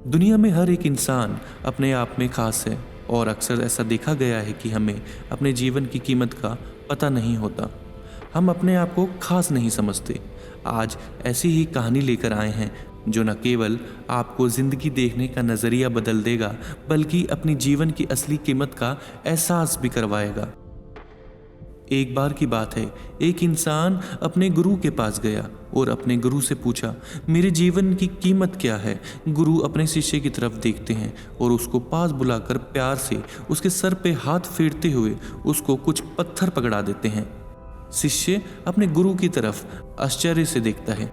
दुनिया में हर एक इंसान अपने आप में खास है और अक्सर ऐसा देखा गया है कि हमें अपने जीवन की कीमत का पता नहीं होता। हम अपने आप को खास नहीं समझते। आज ऐसी ही कहानी लेकर आए हैं जो न केवल आपको ज़िंदगी देखने का नज़रिया बदल देगा बल्कि अपनी जीवन की असली कीमत का एहसास भी करवाएगा। एक बार की बात है, एक इंसान अपने गुरु के पास गया और अपने गुरु से पूछा, मेरे जीवन की कीमत क्या है। गुरु अपने शिष्य की तरफ देखते हैं और उसको पास बुलाकर प्यार से उसके सर पे हाथ फेरते हुए उसको कुछ पत्थर पकड़ा देते हैं। शिष्य अपने गुरु की तरफ आश्चर्य से देखता है।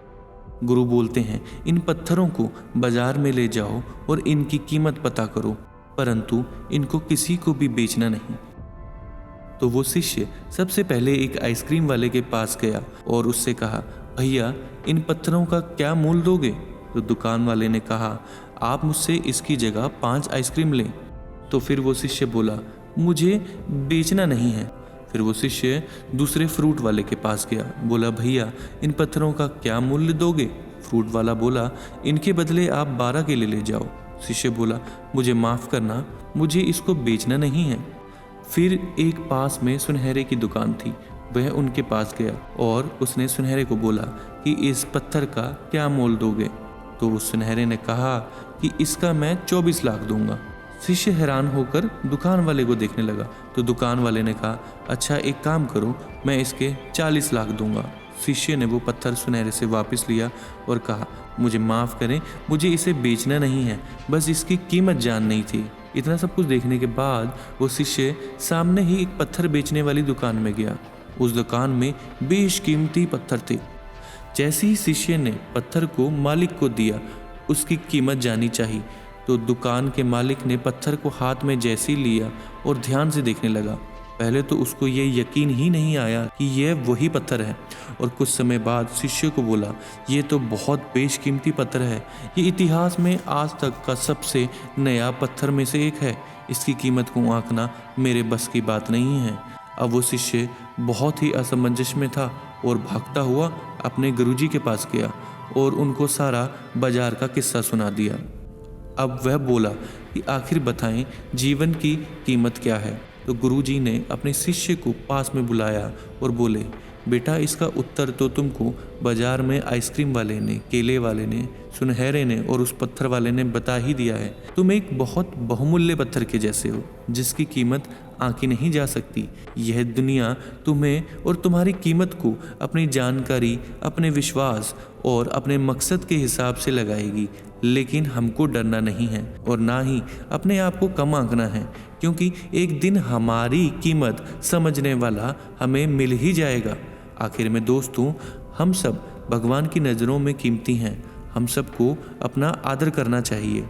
गुरु बोलते हैं, इन पत्थरों को बाजार में ले जाओ और इनकी कीमत पता करो, परंतु इनको किसी को भी बेचना नहीं। तो वो शिष्य सबसे पहले एक आइसक्रीम वाले के पास गया और उससे कहा, भैया इन पत्थरों का क्या मूल्य दोगे। तो दुकान वाले ने कहा, आप मुझसे इसकी जगह 5 आइसक्रीम लें। तो फिर वो शिष्य बोला, मुझे बेचना नहीं है। फिर वो शिष्य दूसरे फ्रूट वाले के पास गया, बोला, भैया इन पत्थरों का क्या मूल्य दोगे। फ्रूट वाला बोला, इनके बदले आप 12 केले ले जाओ। शिष्य बोला, मुझे माफ़ करना, मुझे इसको बेचना नहीं है। फिर एक पास में सुनहरे की दुकान थी, वह उनके पास गया और उसने सुनहरे को बोला कि इस पत्थर का क्या मोल दोगे। तो उस सुनहरे ने कहा कि इसका मैं 24 लाख दूंगा। शिष्य हैरान होकर दुकान वाले को देखने लगा। तो दुकान वाले ने कहा, अच्छा एक काम करो, मैं इसके 40 लाख दूंगा। शिष्य ने वो पत्थर सुनहरे से वापस लिया और कहा, मुझे माफ़ करें, मुझे इसे बेचना नहीं है, बस इसकी कीमत जाननी थी। इतना सब कुछ देखने के बाद वो शिष्य सामने ही एक पत्थर बेचने वाली दुकान में गया। उस दुकान में बेशकीमती पत्थर थे। जैसे ही शिष्य ने पत्थर को मालिक को दिया, उसकी कीमत जानी चाहिए, तो दुकान के मालिक ने पत्थर को हाथ में जैसे ही लिया और ध्यान से देखने लगा। पहले तो उसको ये यकीन ही नहीं आया कि यह वही पत्थर है और कुछ समय बाद शिष्य को बोला, ये तो बहुत बेशकीमती पत्थर है, ये इतिहास में आज तक का सबसे नया पत्थर में से एक है, इसकी कीमत को आंकना मेरे बस की बात नहीं है। अब वो शिष्य बहुत ही असमंजस में था और भागता हुआ अपने गुरुजी के पास गया और उनको सारा बाजार का किस्सा सुना दिया। अब वह बोला कि आखिर बताएं, जीवन की कीमत क्या है। तो गुरुजी ने अपने शिष्य को पास में बुलाया और बोले, बेटा इसका उत्तर तो तुमको बाजार में आइसक्रीम वाले ने, केले वाले ने, सुनहरे ने और उस पत्थर वाले ने बता ही दिया है। तुम एक बहुत बहुमूल्य पत्थर के जैसे हो जिसकी कीमत आंकी नहीं जा सकती। यह दुनिया तुम्हें और तुम्हारी कीमत को अपनी जानकारी, अपने विश्वास और अपने मकसद के हिसाब से लगाएगी। लेकिन हमको डरना नहीं है और ना ही अपने आप को कम आंकना है, क्योंकि एक दिन हमारी कीमत समझने वाला हमें मिल ही जाएगा। आखिर में दोस्तों, हम सब भगवान की नज़रों में कीमती हैं। हम सबको अपना आदर करना चाहिए।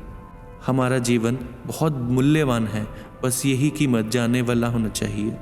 हमारा जीवन बहुत मूल्यवान है, बस यही कीमत जानने वाला होना चाहिए।